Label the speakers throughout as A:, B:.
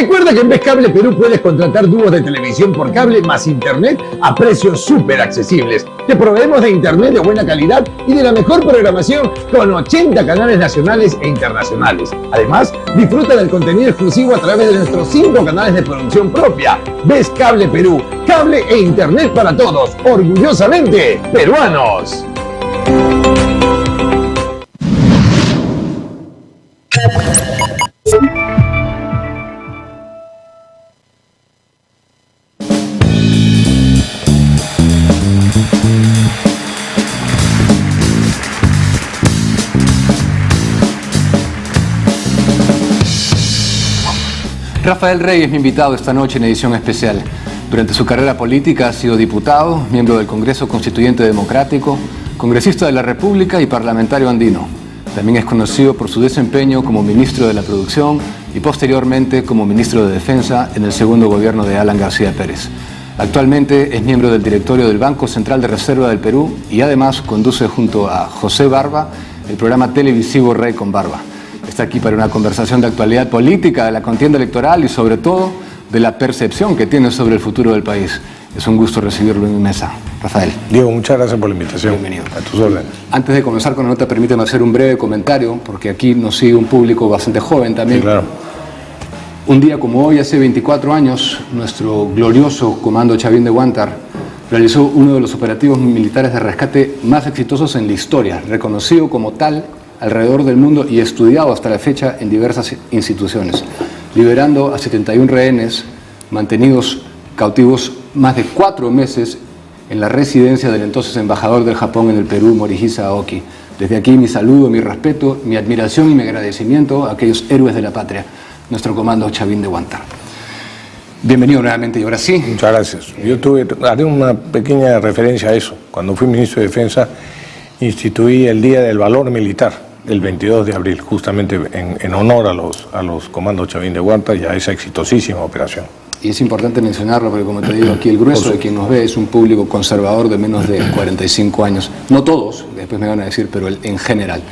A: Recuerda que en Ves Cable Perú puedes contratar dúos de televisión por cable más internet a precios súper accesibles. Te proveemos de internet de buena calidad y de la mejor programación con 80 canales nacionales e internacionales. Además, disfruta del contenido exclusivo a través de nuestros 5 canales de producción propia. Ves Cable Perú, cable e internet para todos, orgullosamente peruanos.
B: Rafael Rey es mi invitado esta noche en edición especial. Durante su carrera política ha sido diputado, miembro del Congreso Constituyente Democrático, congresista de la República y parlamentario andino. También es conocido por su desempeño como ministro de la Producción y posteriormente como ministro de Defensa en el segundo gobierno de Alan García Pérez. Actualmente es miembro del directorio del Banco Central de Reserva del Perú y además conduce junto a José Barba el programa televisivo Rey con Barba. Está aquí para una conversación de actualidad política, de la contienda electoral y sobre todo de la percepción que tiene sobre el futuro del país. Es un gusto recibirlo en mi mesa. Rafael.
C: Diego, muchas gracias por la invitación.
B: Bienvenido.
C: A tus órdenes.
B: Antes de comenzar con la nota, permíteme hacer un breve comentario, porque aquí nos sigue un público bastante joven también.
C: Sí, claro.
B: Un día como hoy, hace 24 años, nuestro glorioso Comando Chavín de Huántar realizó uno de los operativos militares de rescate más exitosos en la historia, reconocido como tal alrededor del mundo y estudiado hasta la fecha en diversas instituciones, liberando a 71 rehenes mantenidos cautivos más de 4 meses en la residencia del entonces embajador del Japón en el Perú, Morihisa Aoki. Desde aquí mi saludo, mi respeto, mi admiración y mi agradecimiento a aquellos héroes de la patria, nuestro Comando Chavín de Huántar. Bienvenido nuevamente y ahora sí.
C: Muchas gracias. Haré una pequeña referencia a eso. Cuando fui ministro de Defensa, instituí el Día del Valor Militar, el 22 de abril, justamente en honor a los comandos Chavín de Huántar y a esa exitosísima operación.
B: Y es importante mencionarlo porque, como te digo, aquí el grueso de quien nos ve es un público conservador de menos de 45 años. No todos, después me van a decir, pero en general.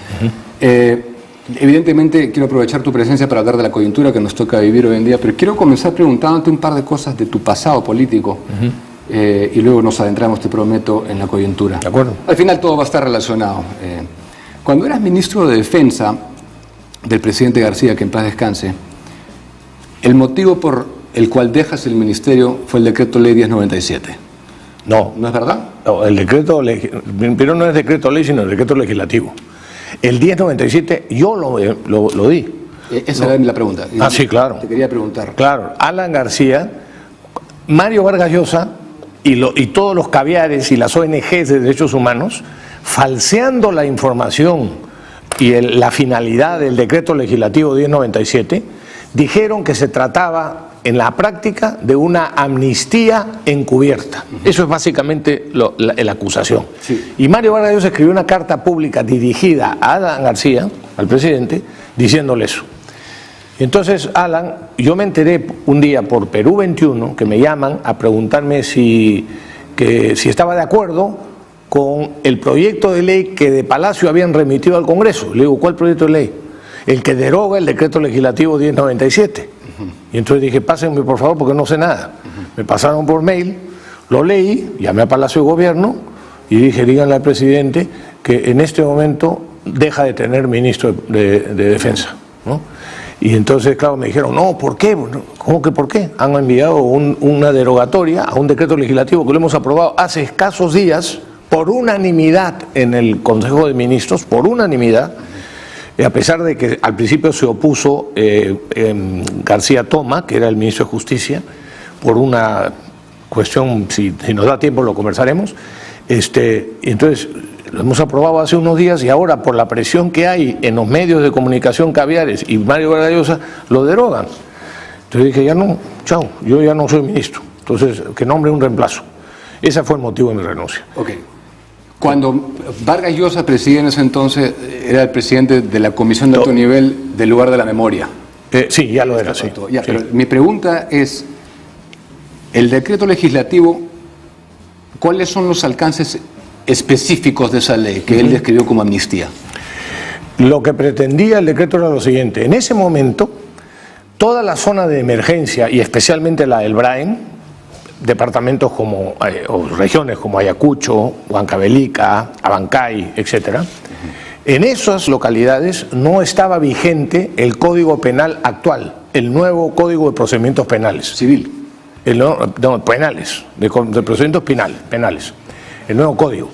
B: Evidentemente, quiero aprovechar tu presencia para hablar de la coyuntura que nos toca vivir hoy en día, pero quiero comenzar preguntándote un par de cosas de tu pasado político. Y luego nos adentramos, te prometo, en la coyuntura.
C: De acuerdo.
B: Al final todo va a estar relacionado. Cuando eras ministro de Defensa del presidente García, que en paz descanse, el motivo por el cual dejas el ministerio fue el decreto ley 1097.
C: No.
B: ¿No es verdad?
C: No, el decreto, pero no es decreto ley, sino el decreto legislativo. El 1097 yo lo di.
B: Esa era la pregunta.
C: Sí, claro.
B: Te quería preguntar.
C: Claro, Alan García, Mario Vargas Llosa y todos los caviares y las ONGs de derechos humanos, falseando la información y la finalidad del decreto legislativo 1097, dijeron que se trataba en la práctica de una amnistía encubierta. Eso es básicamente la acusación. Sí. Y Mario Vargas Llosa escribió una carta pública dirigida a Alan García, al presidente, diciéndole eso. Y entonces, Alan, yo me enteré un día por Perú 21, que me llaman a preguntarme si estaba de acuerdo con el proyecto de ley que de Palacio habían remitido al Congreso. Le digo, ¿cuál proyecto de ley? El que deroga el decreto legislativo 1097. Y entonces dije, pásenme por favor porque no sé nada. Me pasaron por mail, lo leí, llamé a Palacio de Gobierno y dije, díganle al presidente que en este momento deja de tener ministro de Defensa, ¿no? Y entonces, claro, me dijeron, no, ¿por qué? ¿Cómo que por qué? Han enviado una derogatoria a un decreto legislativo que lo hemos aprobado hace escasos días, por unanimidad en el Consejo de Ministros, por unanimidad, a pesar de que al principio se opuso García Toma, que era el ministro de Justicia, por una cuestión, si nos da tiempo lo conversaremos, entonces lo hemos aprobado hace unos días y ahora por la presión que hay en los medios de comunicación caviares y Mario Vargas Llosa lo derogan. Entonces dije, ya no, chao, yo ya no soy ministro, entonces que nombre un reemplazo. Ese fue el motivo de mi renuncia.
B: Okay. Cuando Vargas Llosa presidía en ese entonces, era el presidente de la Comisión de Alto Nivel del lugar de la memoria.
C: Sí, ya lo era, sí.
B: Ya, pero mi pregunta es, el decreto legislativo, ¿cuáles son los alcances específicos de esa ley que él describió como amnistía?
C: Lo que pretendía el decreto era lo siguiente. En ese momento, toda la zona de emergencia y especialmente la del Brain, departamentos como, o regiones como Ayacucho, Huancavelica, Abancay, etcétera, en esas localidades no estaba vigente el Código Penal actual, el nuevo Código de Procedimientos Penales.
B: Civil.
C: Penales, de procedimientos penales, el nuevo código.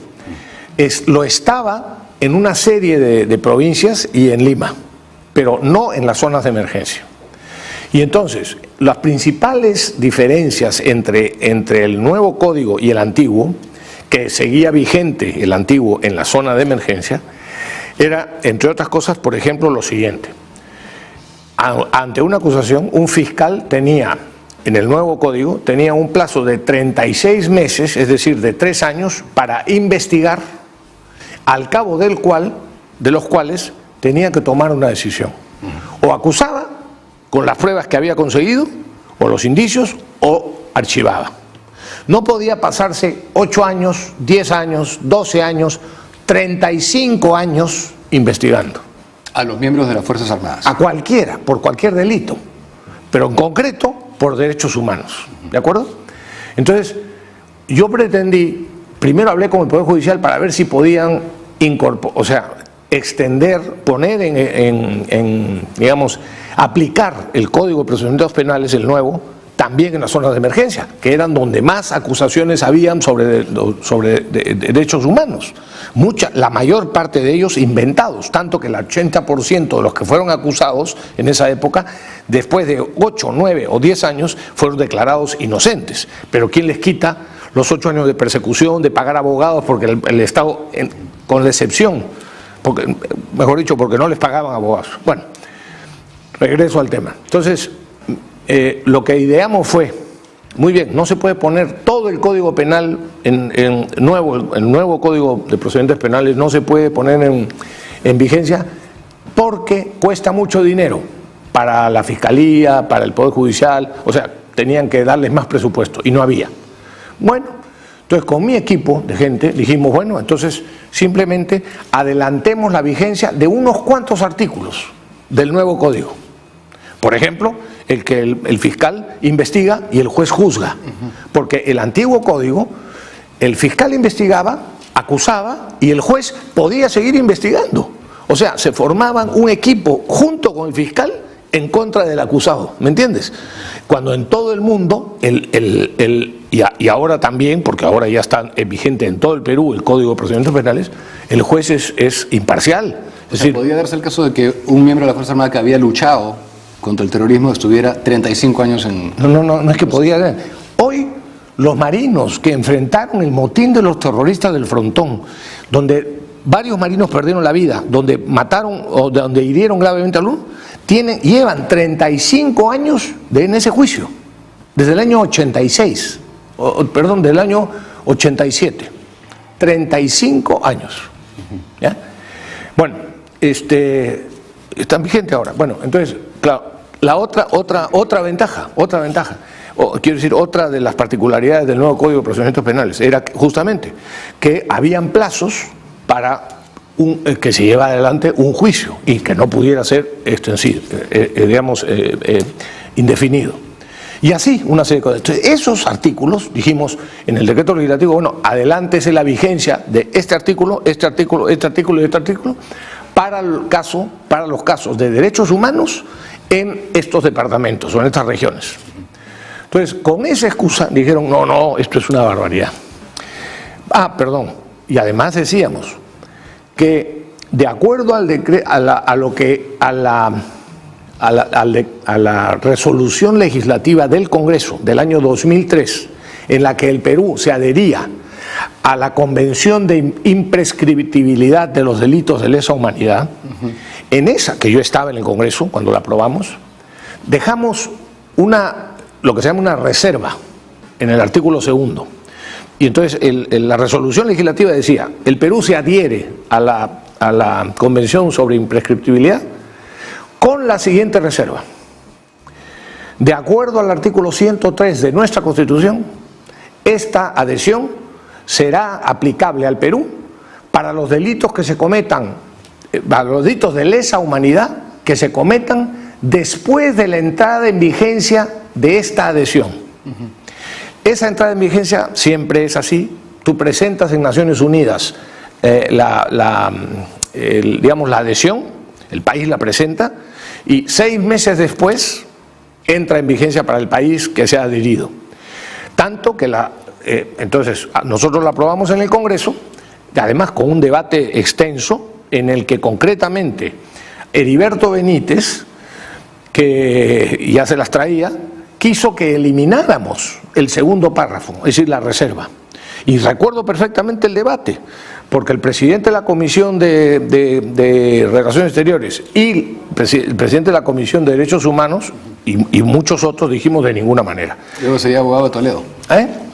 C: Lo estaba en una serie de provincias y en Lima, pero no en las zonas de emergencia. Y entonces, las principales diferencias entre el nuevo código y el antiguo, que seguía vigente el antiguo en la zona de emergencia, era, entre otras cosas, por ejemplo, lo siguiente. Ante una acusación, un fiscal tenía, en el nuevo código, tenía un plazo de 36 meses, es decir, de 3 años, para investigar, al cabo de los cuales tenía que tomar una decisión. O acusaba, con las pruebas que había conseguido, o los indicios, o archivaba. No podía pasarse 8 años, 10 años, 12 años, 35 años investigando.
B: A los miembros de las Fuerzas Armadas.
C: A cualquiera, por cualquier delito, pero en concreto por derechos humanos. ¿De acuerdo? Entonces, yo pretendí, primero hablé con el Poder Judicial para ver si podían extender, poner digamos, aplicar el Código de Procedimientos Penales, el nuevo, también en las zonas de emergencia, que eran donde más acusaciones habían sobre derechos humanos. La mayor parte de ellos inventados, tanto que el 80% de los que fueron acusados en esa época, después de 8, 9 o 10 años, fueron declarados inocentes. Pero ¿quién les quita los 8 años de persecución, de pagar abogados, porque el Estado, con la excepción, mejor dicho, porque no les pagaban abogados? Bueno, regreso al tema. Entonces, lo que ideamos fue, muy bien, no se puede poner todo el Código Penal el nuevo Código de Procedimientos Penales no se puede poner en vigencia porque cuesta mucho dinero para la Fiscalía, para el Poder Judicial, o sea, tenían que darles más presupuesto y no había. Bueno, entonces con mi equipo de gente dijimos, bueno, entonces simplemente adelantemos la vigencia de unos cuantos artículos del nuevo código. Por ejemplo, el que el fiscal investiga y el juez juzga, porque el antiguo código, el fiscal investigaba, acusaba y el juez podía seguir investigando. O sea, se formaban un equipo junto con el fiscal en contra del acusado, ¿me entiendes? Cuando en todo el mundo, y ahora también, porque ahora ya está vigente en todo el Perú el Código de Procedimientos Penales, el juez es imparcial. Es decir,
B: ¿podría darse el caso de que un miembro de la Fuerza Armada que había luchado contra el terrorismo estuviera 35 años en...
C: No es que podía... Hoy los marinos que enfrentaron el motín de los terroristas del Frontón, donde varios marinos perdieron la vida, donde mataron o donde hirieron gravemente a uno, llevan 35 años en ese juicio, desde el año 86, del año 87, 35 años. ¿Ya? Bueno, están vigentes ahora. Bueno, entonces, claro, la otra ventaja, quiero decir, otra de las particularidades del nuevo Código de Procedimientos Penales era justamente que habían plazos para que se lleva adelante un juicio y que no pudiera ser extensivo, indefinido. Y así, una serie de cosas. Entonces, esos artículos, dijimos en el decreto legislativo, bueno, adelántese la vigencia de este artículo y este artículo, para los casos de derechos humanos en estos departamentos o en estas regiones. Entonces, con esa excusa dijeron, no, esto es una barbaridad. Y además decíamos que de acuerdo al a la resolución legislativa del Congreso del año 2003, en la que el Perú se adhería a la Convención de Imprescriptibilidad de los Delitos de Lesa Humanidad, en esa, que yo estaba en el Congreso cuando la aprobamos, dejamos lo que se llama una reserva en el artículo 2. Y entonces la resolución legislativa decía, el Perú se adhiere a la Convención sobre Imprescriptibilidad con la siguiente reserva. De acuerdo al artículo 103 de nuestra Constitución, esta adhesión será aplicable al Perú para los delitos que se cometan, para los delitos de lesa humanidad que se cometan después de la entrada en vigencia de esta adhesión. Esa entrada en vigencia siempre es así. Tú presentas en Naciones Unidas digamos, la adhesión, el país la presenta, y 6 meses después entra en vigencia para el país que se ha adherido. Tanto que entonces nosotros la aprobamos en el Congreso, además con un debate extenso en el que concretamente Heriberto Benítez, que ya se las traía, quiso que elimináramos el segundo párrafo, es decir, la reserva. Y recuerdo perfectamente el debate, porque el presidente de la Comisión de Relaciones Exteriores y el presidente de la Comisión de Derechos Humanos y muchos otros dijimos de ninguna manera.
B: Luego sería abogado de Toledo.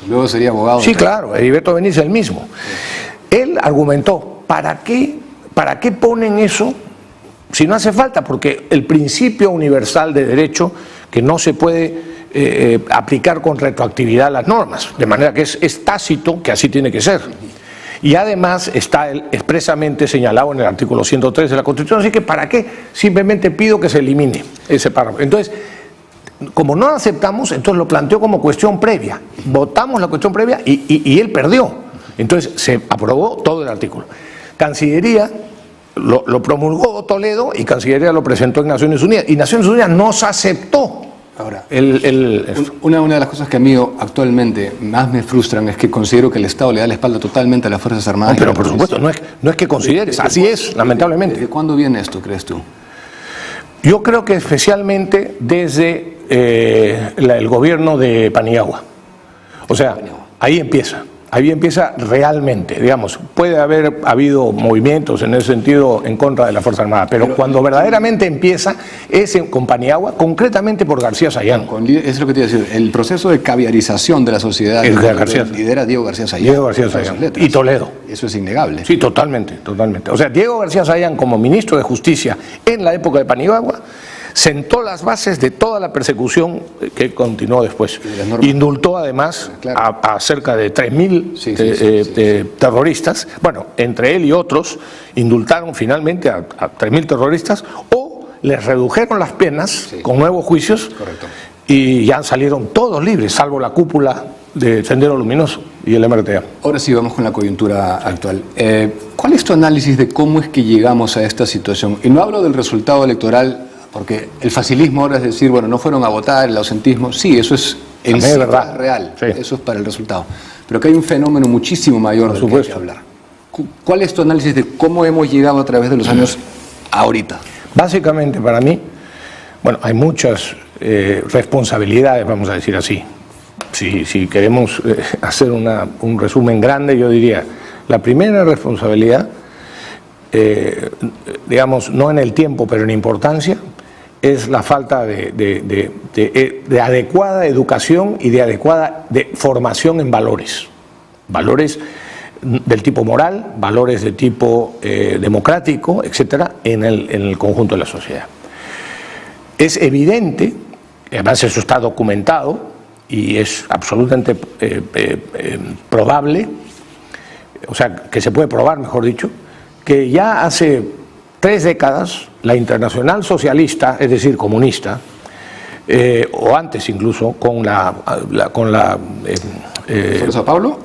B: Luego sería abogado.
C: Sí, claro, Heriberto Benítez el mismo. Él argumentó, ¿para qué ponen eso si no hace falta? Porque el principio universal de derecho, que no se puede aplicar con retroactividad las normas, de manera que es tácito que así tiene que ser. Y además está expresamente señalado en el artículo 103 de la Constitución, así que ¿para qué? Simplemente pido que se elimine ese párrafo. Entonces, como no lo aceptamos, entonces lo planteó como cuestión previa. Votamos la cuestión previa y él perdió. Entonces se aprobó todo el artículo. Cancillería lo promulgó Toledo y Cancillería lo presentó en Naciones Unidas. Y Naciones Unidas nos aceptó.
B: Ahora, una de las cosas que a mí actualmente más me frustran es que considero que el Estado le da la espalda totalmente a las Fuerzas Armadas.
C: No, pero por supuesto, no es que consideres, así es, lamentablemente.
B: ¿Desde cuándo viene esto, crees tú?
C: Yo creo que especialmente desde el gobierno de Paniagua. O sea, ahí empieza realmente, digamos. Puede haber habido movimientos en ese sentido en contra de la Fuerza Armada, pero cuando verdaderamente empieza es con Paniagua, concretamente por García Sayán.
B: Es lo que te iba a decir, el proceso de caviarización de la sociedad lidera Diego García Sayán.
C: Diego García Sayán y Toledo.
B: Eso es innegable.
C: Sí, totalmente. O sea, Diego García Sayán como ministro de Justicia en la época de Paniagua sentó las bases de toda la persecución que continuó después. Indultó además a cerca de 3.000 terroristas. Bueno, entre él y otros indultaron finalmente a 3.000 terroristas o les redujeron las penas con nuevos juicios.
B: Correcto.
C: Y ya salieron todos libres, salvo la cúpula de Sendero Luminoso y el MRTA.
B: Ahora sí vamos con la coyuntura actual. ¿Cuál es tu análisis de cómo es que llegamos a esta situación? Y no hablo del resultado electoral, porque el facilismo ahora es decir, bueno, no fueron a votar, el ausentismo, sí, eso es en sí
C: verdad.
B: Real, sí. Eso es para el resultado. Pero que hay un fenómeno muchísimo mayor del que hay que hablar. ¿Cuál es tu análisis de cómo hemos llegado a través de los años ahorita?
C: Básicamente para mí, bueno, hay muchas responsabilidades, vamos a decir así. Si queremos hacer un resumen grande, yo diría, la primera responsabilidad, digamos, no en el tiempo, pero en importancia, es la falta de adecuada educación y de adecuada formación en valores. Valores del tipo moral, valores de tipo democrático, etcétera, en el conjunto de la sociedad. Es evidente, además eso está documentado y es absolutamente probable, o sea, que se puede probar, mejor dicho, que ya hace 3 décadas la Internacional Socialista, es decir, comunista, o antes incluso, con la
B: ¿Foro Sao Paulo?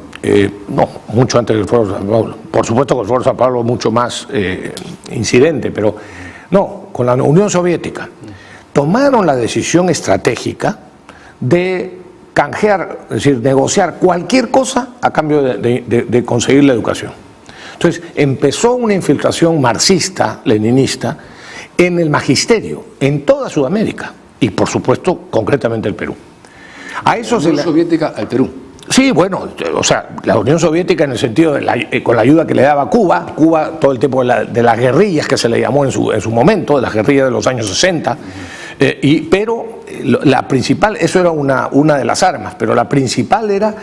C: No, mucho antes del Foro Sao Paulo. Por supuesto que el Foro Sao Paulo es mucho más incidente, pero no, con la Unión Soviética. Tomaron la decisión estratégica de canjear, es decir, negociar cualquier cosa a cambio de conseguir la educación. Entonces, empezó una infiltración marxista, leninista, en el magisterio, en toda Sudamérica, y por supuesto, concretamente el Perú.
B: A eso la Unión Soviética al Perú.
C: Sí, bueno, o sea, la Unión Soviética en el sentido de con la ayuda que le daba Cuba todo el tiempo de las guerrillas que se le llamó en su momento, de las guerrillas de los años 60, pero la principal, eso era una de las armas, pero la principal era,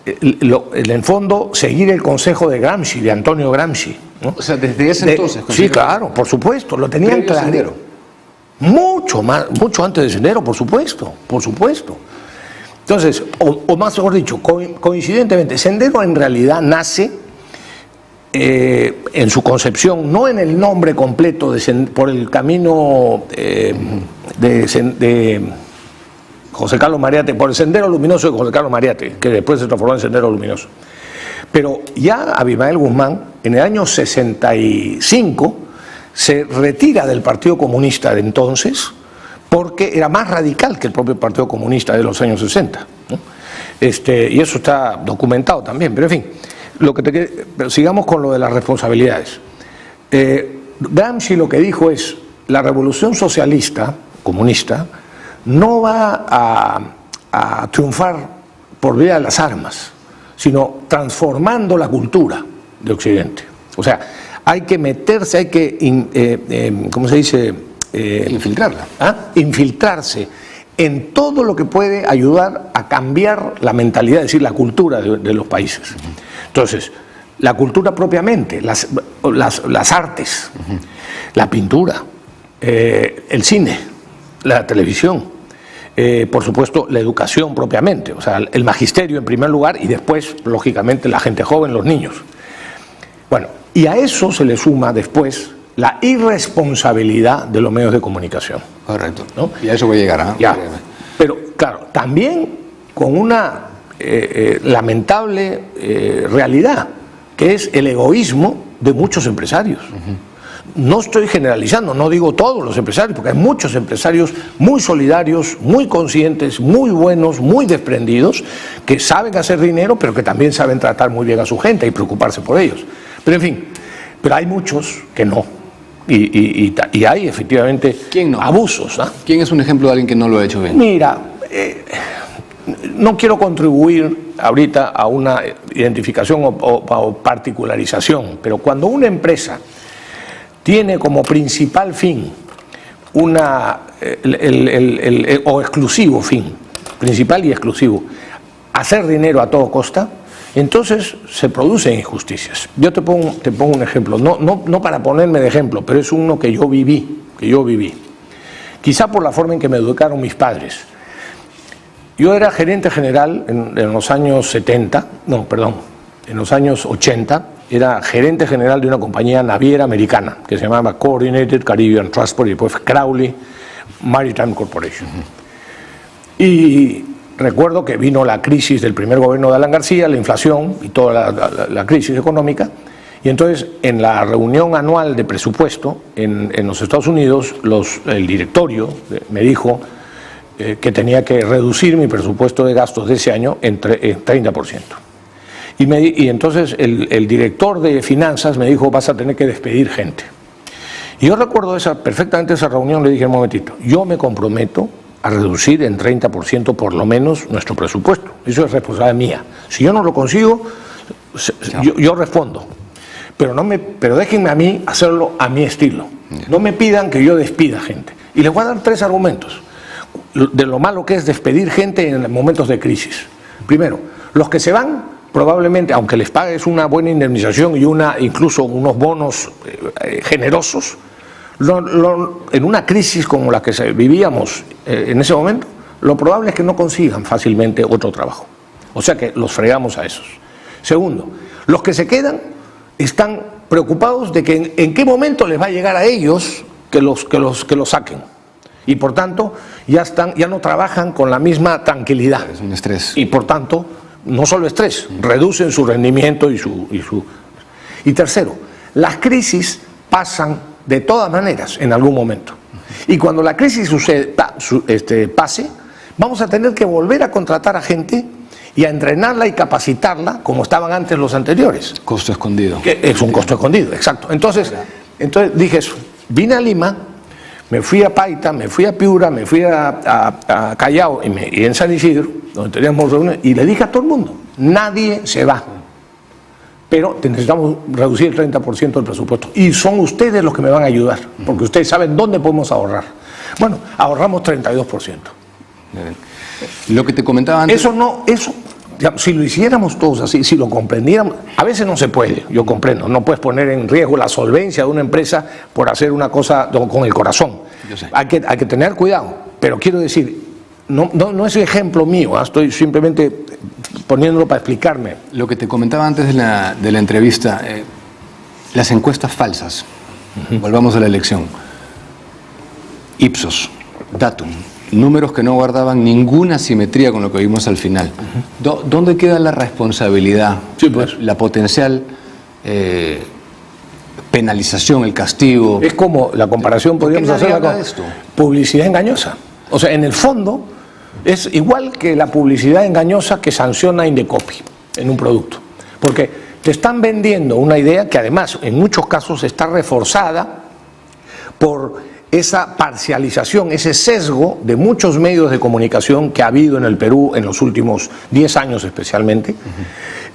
C: en el fondo, seguir el consejo de Gramsci, de Antonio Gramsci, ¿no?
B: O sea, desde ese entonces.
C: Sí, claro, por supuesto, lo tenían claro. Mucho antes de Sendero, por supuesto. Entonces, o más mejor dicho, coincidentemente, Sendero en realidad nace en su concepción, no en el nombre completo, por el camino de José Carlos Mariátegui, por el Sendero Luminoso de José Carlos Mariátegui, que después se transformó en Sendero Luminoso. Pero ya Abimael Guzmán, en el año 65, se retira del Partido Comunista de entonces, porque era más radical que el propio Partido Comunista de los años 60, ¿no? Y eso está documentado también, pero en fin, pero sigamos con lo de las responsabilidades. Gramsci lo que dijo es: la revolución socialista, comunista, no va a triunfar por vía de las armas, sino transformando la cultura de Occidente. O sea, hay que meterse, hay que, ¿cómo se dice?
B: Infiltrarla.
C: Infiltrarse en todo lo que puede ayudar a cambiar la mentalidad, es decir, la cultura de los países. Entonces, la cultura propiamente, las artes, la pintura, el cine, la televisión, por supuesto, la educación propiamente, o sea, el magisterio en primer lugar y después, lógicamente, la gente joven, los niños. Bueno, y a eso se le suma después la irresponsabilidad de los medios de comunicación.
B: Correcto,
C: ¿no?
B: Y a eso voy a llegar, ¿no?
C: Ya. Pero, claro, también con una lamentable realidad, que es el egoísmo de muchos empresarios. No estoy generalizando, no digo todos los empresarios, porque hay muchos empresarios muy solidarios, muy conscientes, muy buenos, muy desprendidos, que saben hacer dinero, pero que también saben tratar muy bien a su gente y preocuparse por ellos. Pero en fin, pero hay muchos que no. Y hay efectivamente abusos, ¿no?
B: ¿Quién es un ejemplo de alguien que no lo ha hecho bien?
C: Mira, no quiero contribuir ahorita a una identificación o particularización, pero cuando una empresa tiene como principal fin o exclusivo fin, principal y exclusivo, hacer dinero a toda costa, entonces se producen injusticias. Yo te pongo un ejemplo, no para ponerme de ejemplo, pero es uno que yo viví. Quizá por la forma en que me educaron mis padres. Yo era gerente general en los años 70, en los años 80, era gerente general de una compañía naviera americana que se llamaba Coordinated Caribbean Transport y después Crowley Maritime Corporation. Y recuerdo que vino la crisis del primer gobierno de Alan García, la inflación y toda la crisis económica, y entonces en la reunión anual de presupuesto en los Estados Unidos, el directorio me dijo que tenía que reducir mi presupuesto de gastos de ese año en 30%. Y entonces el director de finanzas me dijo: vas a tener que despedir gente. Y yo recuerdo perfectamente esa reunión. Le dije: un momentito, yo me comprometo a reducir en 30% por lo menos nuestro presupuesto. Eso es responsabilidad mía. Si yo no lo consigo, yo respondo. Pero déjenme a mí hacerlo a mi estilo. No me pidan que yo despida gente. Y les voy a dar 3 argumentos de lo malo que es despedir gente en momentos de crisis. Primero, los que se van, probablemente, aunque les pagues una buena indemnización y incluso unos bonos generosos, en una crisis como la que vivíamos en ese momento, lo probable es que no consigan fácilmente otro trabajo. O sea que los fregamos a esos. Segundo, los que se quedan están preocupados de que en qué momento les va a llegar a ellos que los saquen. Y por tanto ya no trabajan con la misma tranquilidad.
B: Es un estrés.
C: Y por tanto, no solo estrés, reducen su rendimiento Y tercero, las crisis pasan de todas maneras en algún momento. Y cuando la crisis pase, vamos a tener que volver a contratar a gente y a entrenarla y capacitarla como estaban antes los anteriores.
B: Costo escondido.
C: Que es un costo escondido, exacto. Entonces dije eso. Vine a Lima, me fui a Paita, me fui a Piura, me fui a Callao y en San Isidro, donde teníamos reuniones, y le dije a todo el mundo: nadie se va, pero necesitamos reducir el 30% del presupuesto. Y son ustedes los que me van a ayudar, porque ustedes saben dónde podemos ahorrar. Bueno, ahorramos 32%.
B: Lo que te comentaba antes...
C: Si lo hiciéramos todos así, si lo comprendiéramos, a veces no se puede, yo comprendo, no puedes poner en riesgo la solvencia de una empresa por hacer una cosa con el corazón.
B: Yo sé.
C: Hay que tener cuidado, pero quiero decir, no es ejemplo mío, estoy simplemente poniéndolo para explicarme.
B: Lo que te comentaba antes de la entrevista, Las encuestas falsas. Volvamos a la elección. Ipsos, Datum, números que no guardaban ninguna simetría con lo que vimos al final. ¿Dónde queda la responsabilidad?
C: Sí, pues.
B: La potencial penalización, el castigo.
C: Es como la comparación, podríamos hacerla con publicidad engañosa. O sea, en el fondo es igual que la publicidad engañosa que sanciona Indecopi en un producto. Porque te están vendiendo una idea que además en muchos casos está reforzada por esa parcialización, ese sesgo de muchos medios de comunicación que ha habido en el Perú en los últimos 10 años especialmente,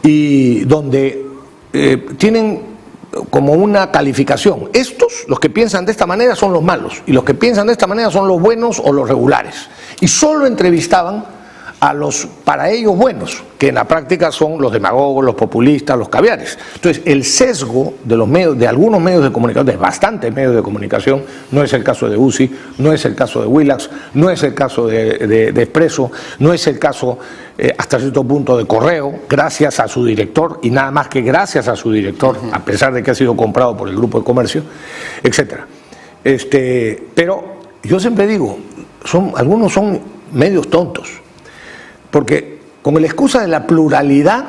C: y donde tienen como una calificación. Estos, los que piensan de esta manera, son los malos, y los que piensan de esta manera son los buenos o los regulares. Y solo entrevistaban a los, para ellos, buenos, que en la práctica son los demagogos, los populistas, los caviares. Entonces, el sesgo de los medios, de algunos medios de comunicación, de bastantes medios de comunicación, no es el caso de UCI, no es el caso de Willax, no es el caso de Expreso, no es el caso, hasta cierto punto, de Correo, gracias a su director, y nada más que gracias a su director, a pesar de que ha sido comprado por el Grupo de Comercio, etcétera. Pero yo siempre digo, algunos son medios tontos, porque con la excusa de la pluralidad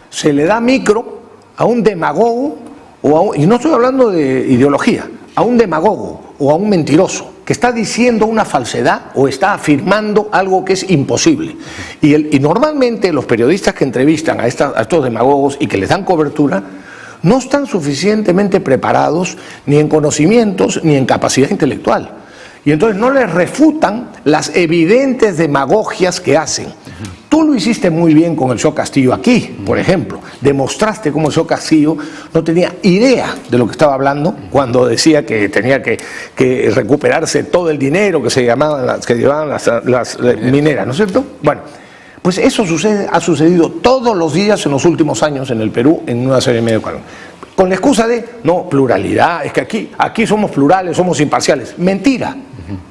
C: se le da micro a un demagogo, y no estoy hablando de ideología, a un demagogo o a un mentiroso que está diciendo una falsedad o está afirmando algo que es imposible. Y normalmente los periodistas que entrevistan a estos demagogos y que les dan cobertura no están suficientemente preparados ni en conocimientos ni en capacidad intelectual. Y entonces no les refutan las evidentes demagogias que hacen. Tú lo hiciste muy bien con el señor Castillo aquí, por ejemplo. Demostraste cómo el señor Castillo no tenía idea de lo que estaba hablando cuando decía que tenía que recuperarse todo el dinero que llevaban las mineras, ¿no es cierto? Bueno, pues eso ha sucedido todos los días en los últimos años en el Perú en una serie de medios. Con la excusa de, no, pluralidad, es que aquí somos plurales, somos imparciales. Mentira,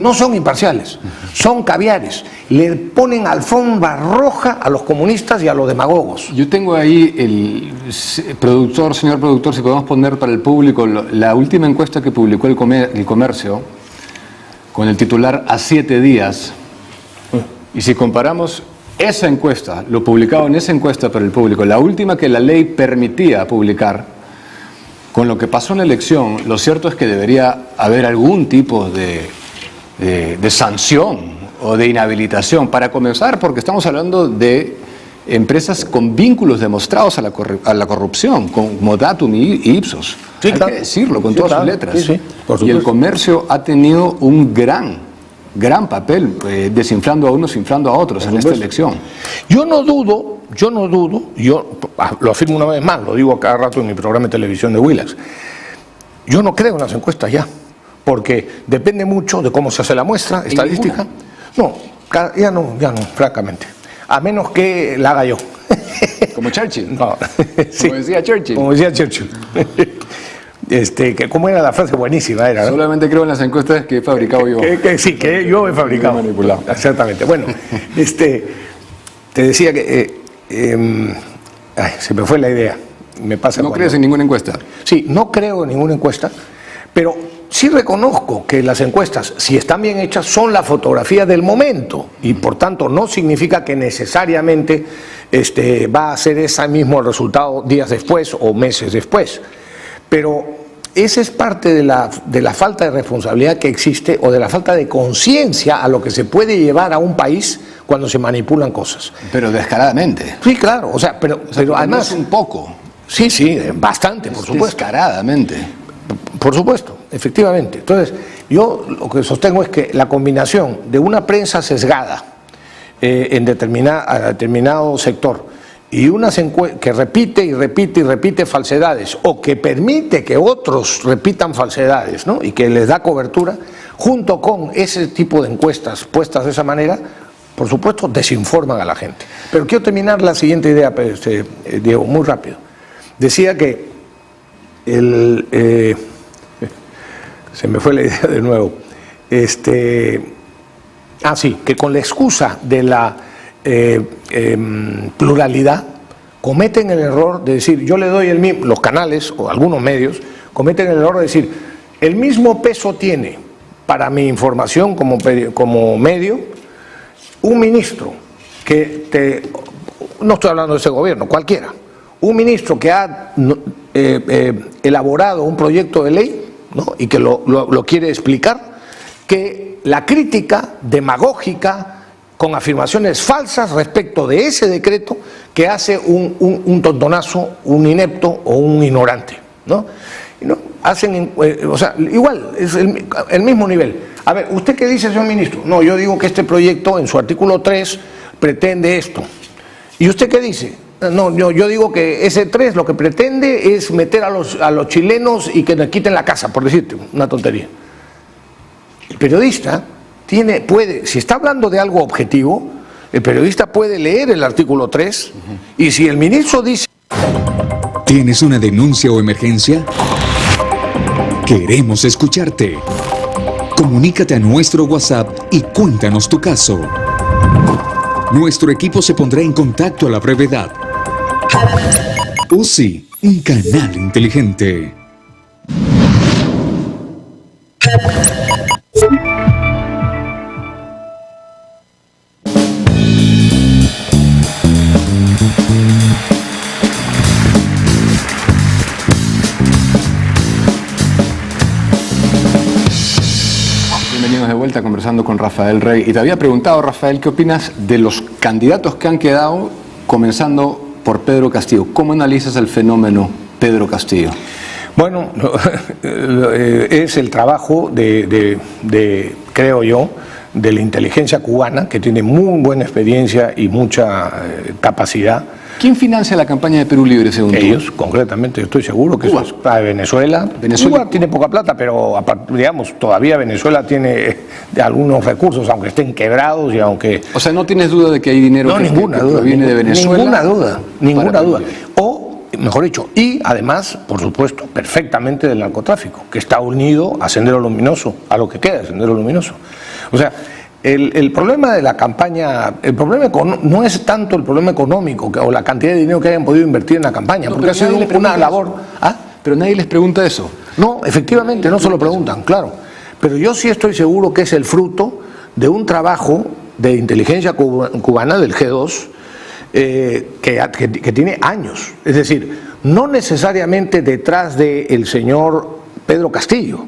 C: no son imparciales, son caviares. Le ponen alfombra roja a los comunistas y a los demagogos.
B: Yo tengo ahí el señor productor, si podemos poner para el público la última encuesta que publicó el Comercio, con el titular "A 7 días". Y si comparamos esa encuesta, lo publicado en esa encuesta para el público, la última que la ley permitía publicar, con lo que pasó en la elección, lo cierto es que debería haber algún tipo de sanción o de inhabilitación, para comenzar, porque estamos hablando de empresas con vínculos demostrados a la corrupción, como Datum y Ipsos. Sí, hay que decirlo con todas sus letras.
C: Sí, sí, por supuesto.
B: Y el Comercio ha tenido un gran papel, desinflando a unos, inflando a otros en esta elección.
C: Yo no dudo, yo lo afirmo una vez más, lo digo a cada rato en mi programa de televisión de Willax, yo no creo en las encuestas ya, porque depende mucho de cómo se hace la muestra estadística. No, ya no, francamente, a menos que la haga yo.
B: Como Churchill.
C: No. Sí.
B: Como decía Churchill.
C: Como decía Churchill. ¿Cómo era la frase? Buenísima era, ¿no?
B: Solamente creo en las encuestas que he fabricado yo.
C: Sí, que yo he fabricado.
B: Manipulado.
C: Exactamente. Bueno, te decía que se me fue la idea. Me pasa.
B: ¿No crees en ninguna encuesta?
C: Sí, no creo en ninguna encuesta, pero sí reconozco que las encuestas, si están bien hechas, son la fotografía del momento, y por tanto no significa que necesariamente va a ser ese mismo resultado días después o meses después. Pero esa es parte de la falta de responsabilidad que existe, o de la falta de conciencia a lo que se puede llevar a un país cuando se manipulan cosas.
B: Pero descaradamente.
C: Sí, claro, pero además...
B: un poco.
C: Sí, bastante, por supuesto.
B: Descaradamente.
C: Por supuesto, efectivamente. Entonces, yo lo que sostengo es que la combinación de una prensa sesgada en determinado sector y unas que repite y repite falsedades, o que permite que otros repitan falsedades, ¿no? Y que les da cobertura, junto con ese tipo de encuestas puestas de esa manera, por supuesto, desinforman a la gente. Pero quiero terminar la siguiente idea, Diego, muy rápido. Decía que se me fue la idea de nuevo. Que con la excusa de la pluralidad, cometen el error de decir, yo le doy el mismo, los canales o algunos medios cometen el error de decir, el mismo peso tiene para mi información como medio un ministro que no estoy hablando de ese gobierno, cualquiera, un ministro que ha elaborado un proyecto de ley, ¿no? Y que lo quiere explicar, que la crítica demagógica con afirmaciones falsas respecto de ese decreto que hace un tontonazo, un inepto o un ignorante, ¿no? Hacen, o sea, igual, es el mismo nivel. A ver, ¿usted qué dice, señor ministro? No, yo digo que este proyecto en su artículo 3 pretende esto. ¿Y usted qué dice? No, yo digo que ese 3 lo que pretende es meter a los chilenos y que les quiten la casa, por decirte, una tontería. El periodista puede, si está hablando de algo objetivo, el periodista puede leer el artículo 3 y si el ministro dice...
D: ¿Tienes una denuncia o emergencia? Queremos escucharte. Comunícate a nuestro WhatsApp y cuéntanos tu caso. Nuestro equipo se pondrá en contacto a la brevedad. UCI, un canal inteligente.
B: Bienvenidos de vuelta conversando con Rafael Rey. Y te había preguntado, Rafael, ¿qué opinas de los candidatos que han quedado, comenzando por Pedro Castillo? ¿Cómo analizas el fenómeno Pedro Castillo?
C: Bueno, es el trabajo creo yo, de la inteligencia cubana, que tiene muy buena experiencia y mucha capacidad.
B: ¿Quién financia la campaña de Perú Libre, según tú?
C: Ellos, concretamente, estoy seguro que
B: Cuba.
C: eso es de Venezuela. Cuba tiene poca plata, pero digamos, todavía Venezuela tiene algunos recursos, aunque estén quebrados y aunque...
B: O sea, ¿no tienes duda de que hay dinero que viene de Venezuela?
C: Ninguna duda. O, mejor dicho, y además, por supuesto, perfectamente del narcotráfico, que está unido a Sendero Luminoso, a lo que queda de Sendero Luminoso. O sea, el problema de la campaña, no es tanto el problema económico o la cantidad de dinero que hayan podido invertir en la campaña, porque ha sido una labor... ¿Ah?
B: Pero nadie les pregunta eso.
C: No, efectivamente, no se lo preguntan, claro. Pero yo sí estoy seguro que es el fruto de un trabajo de inteligencia cubana, del G2, que tiene años. Es decir, no necesariamente detrás del señor Pedro Castillo,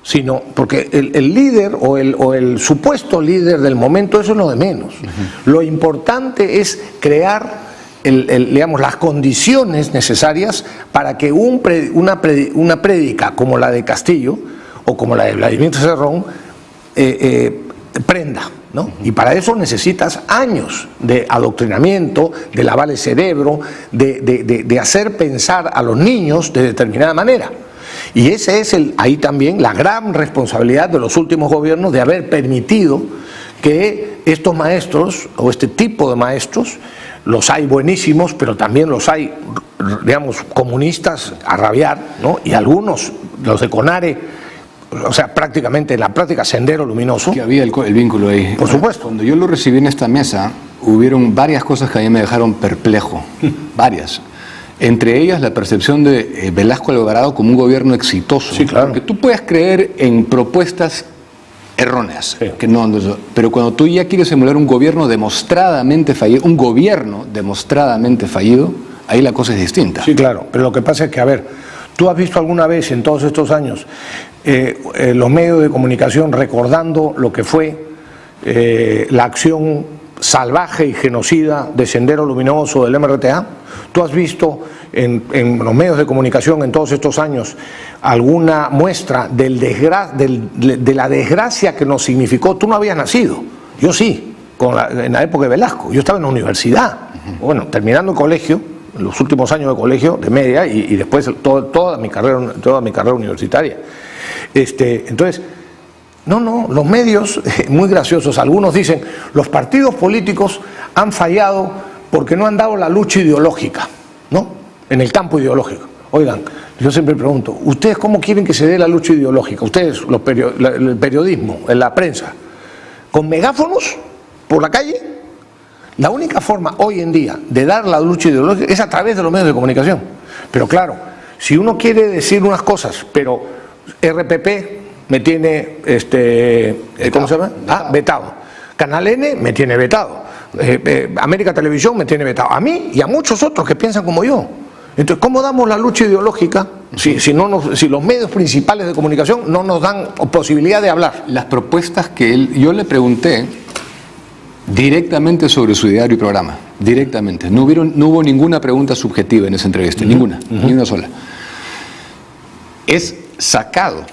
C: sino porque el líder o el supuesto líder del momento, eso es lo de menos. Lo importante es crear digamos, las condiciones necesarias para que una prédica como la de Castillo o como la de Vladimir Cerrón prenda, ¿no? Y para eso necesitas años de adoctrinamiento, de lavar el cerebro, de hacer pensar a los niños de determinada manera. Y ese es ahí también la gran responsabilidad de los últimos gobiernos de haber permitido que estos maestros o este tipo de maestros, los hay buenísimos, pero también los hay, digamos, comunistas a rabiar, ¿no? Y algunos, los de CONARE, o sea, prácticamente en la práctica Sendero Luminoso.
B: Que había el vínculo ahí.
C: Por supuesto.
B: Cuando yo lo recibí en esta mesa, hubieron varias cosas que a mí me dejaron perplejo, varias. Entre ellas la percepción de Velasco Alvarado como un gobierno exitoso.
C: Sí, claro.
B: Porque tú puedes creer en propuestas erróneas, sí, pero cuando tú ya quieres emular un gobierno demostradamente fallido, ahí la cosa es distinta.
C: Sí, claro, pero lo que pasa es que, a ver, ¿tú has visto alguna vez en todos estos años los medios de comunicación recordando lo que fue la acción salvaje y genocida de Sendero Luminoso, del MRTA? ¿Tú has visto en los medios de comunicación en todos estos años alguna muestra de la desgracia que nos significó? Tú no habías nacido, yo sí, en la época de Velasco. Yo estaba en la universidad, bueno, terminando el colegio, los últimos años de colegio, de media, y después toda mi carrera universitaria. Entonces, no, los medios, muy graciosos, algunos dicen, los partidos políticos han fallado porque no han dado la lucha ideológica, ¿no? En el campo ideológico. Oigan, yo siempre pregunto, ¿ustedes cómo quieren que se dé la lucha ideológica? Ustedes, el periodismo, la prensa, ¿con megáfonos por la calle? La única forma hoy en día de dar la lucha ideológica es a través de los medios de comunicación. Pero claro, si uno quiere decir unas cosas, pero RPP me tiene, ¿cómo se llama? Vetado. Canal N me tiene vetado. América Televisión me tiene vetado. A mí y a muchos otros que piensan como yo. Entonces, ¿cómo damos la lucha ideológica si los medios principales de comunicación no nos dan posibilidad de hablar?
B: Las propuestas que yo le pregunté directamente sobre su ideario y programa, directamente. No hubo ninguna pregunta subjetiva en esa entrevista, ninguna, ni una sola. Es sacado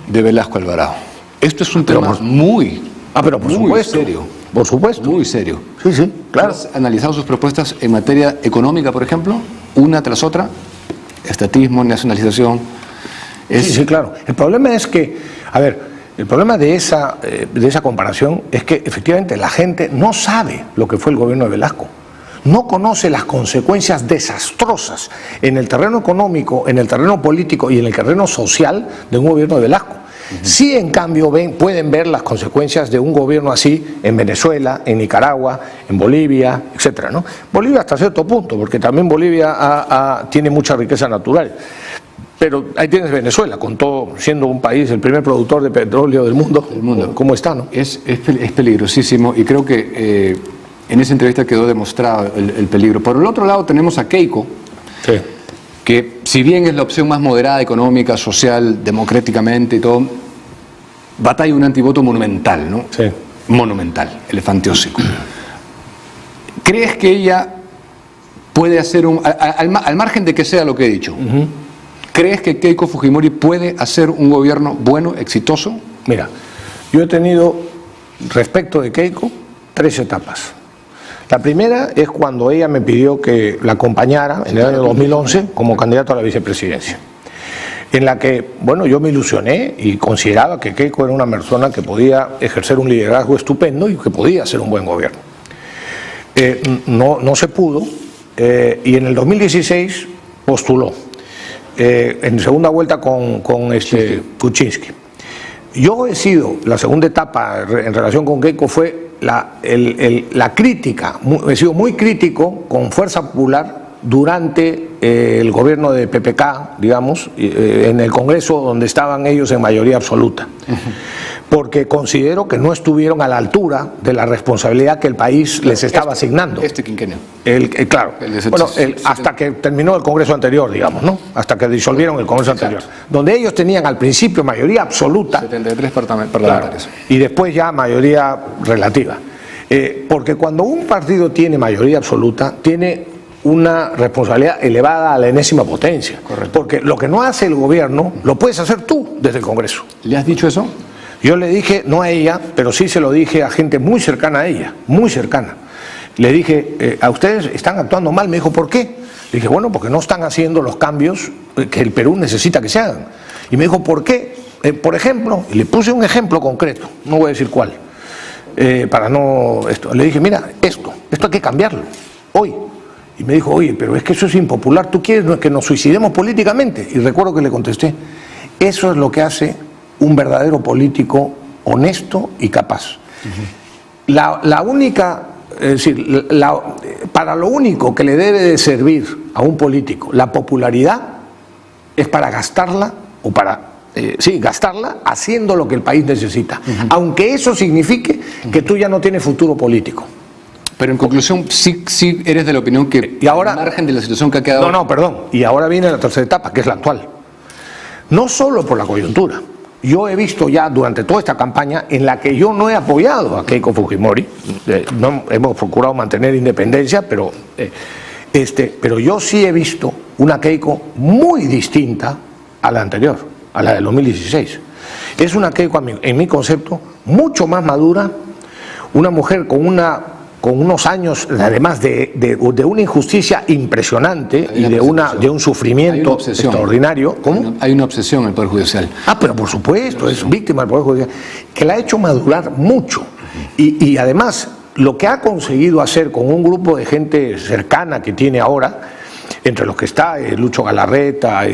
B: de Velasco Alvarado. Esto es un tema muy,
C: pero por
B: muy
C: supuesto,
B: serio.
C: Por supuesto.
B: Muy serio.
C: Sí, claro.
B: ¿Has analizado sus propuestas en materia económica, por ejemplo? Una tras otra, estatismo, nacionalización.
C: Sí, claro. El problema es que, el problema de esa comparación es que efectivamente la gente no sabe lo que fue el gobierno de Velasco. No conoce las consecuencias desastrosas en el terreno económico, en el terreno político y en el terreno social de un gobierno de Velasco. Sí, en cambio, pueden ver las consecuencias de un gobierno así en Venezuela, en Nicaragua, en Bolivia, etcétera, ¿no? Bolivia hasta cierto punto, porque también Bolivia tiene mucha riqueza natural. Pero ahí tienes Venezuela, con todo, siendo un país, el primer productor de petróleo del mundo. ¿Cómo está, no?
B: Es peligrosísimo y creo que en esa entrevista quedó demostrado el peligro. Por el otro lado tenemos a Keiko,
C: sí,
B: que si bien es la opción más moderada, económica, social, democráticamente y todo, batalla un antivoto monumental, ¿no?
C: Sí.
B: Monumental, elefantiósico. ¿Crees que ella puede hacer al margen de que sea lo que he dicho, ¿crees que Keiko Fujimori puede hacer un gobierno bueno, exitoso?
C: Mira, yo he tenido, respecto de Keiko, 3 etapas. La primera es cuando ella me pidió que la acompañara en el año 2011 como candidato a la vicepresidencia, en la que, bueno, yo me ilusioné y consideraba que Keiko era una persona que podía ejercer un liderazgo estupendo y que podía hacer un buen gobierno. No se pudo, y en el 2016 postuló en segunda vuelta con Kuczynski. Yo he sido, la segunda etapa en relación con Keiko fue la crítica, he sido muy crítico con Fuerza Popular durante el gobierno de PPK, digamos, en el Congreso donde estaban ellos en mayoría absoluta, porque considero que no estuvieron a la altura de la responsabilidad que el país les estaba asignando.
B: Quinquenio.
C: Claro, hasta que terminó el Congreso anterior, digamos, ¿no? Hasta que disolvieron el Congreso anterior, donde ellos tenían al principio mayoría absoluta,
B: 73 parlamentarios,
C: claro, y después ya mayoría relativa. Porque cuando un partido tiene mayoría absoluta, tiene una responsabilidad elevada a la enésima potencia.
B: Correcto.
C: Porque lo que no hace el gobierno, lo puedes hacer tú desde el Congreso.
B: ¿Le has dicho eso?
C: Yo le dije, no a ella, pero sí se lo dije a gente muy cercana a ella, muy cercana. Le dije, a ustedes están actuando mal. Me dijo, ¿por qué? Le dije, bueno, porque no están haciendo los cambios que el Perú necesita que se hagan. Y me dijo, ¿por qué? Por ejemplo, y le puse un ejemplo concreto, no voy a decir cuál, para no... Le dije, mira, esto hay que cambiarlo, hoy. Y me dijo, oye, pero es que eso es impopular, ¿tú quieres que nos suicidemos políticamente? Y recuerdo que le contesté, eso es lo que hace un verdadero político honesto y capaz. La única, es decir, para lo único que le debe de servir a un político la popularidad es para gastarla, o para, gastarla haciendo lo que el país necesita, aunque eso signifique que tú ya no tienes futuro político.
B: Pero en conclusión, sí eres de la opinión que,
C: y ahora,
B: al margen de la situación que ha quedado...
C: No, perdón. Y ahora viene la tercera etapa, que es la actual. No solo por la coyuntura. Yo he visto ya durante toda esta campaña en la que yo no he apoyado a Keiko Fujimori, no hemos procurado mantener independencia, pero yo sí he visto una Keiko muy distinta a la anterior, a la del 2016. Es una Keiko, en mi concepto, mucho más madura, una mujer con unos años, además de una injusticia impresionante y de un sufrimiento extraordinario. ¿Cómo?
B: Hay una obsesión en el Poder Judicial.
C: Pero por supuesto, es víctima del Poder Judicial, que la ha hecho madurar mucho. Y además, lo que ha conseguido hacer con un grupo de gente cercana que tiene ahora, entre los que está Lucho Galarreta,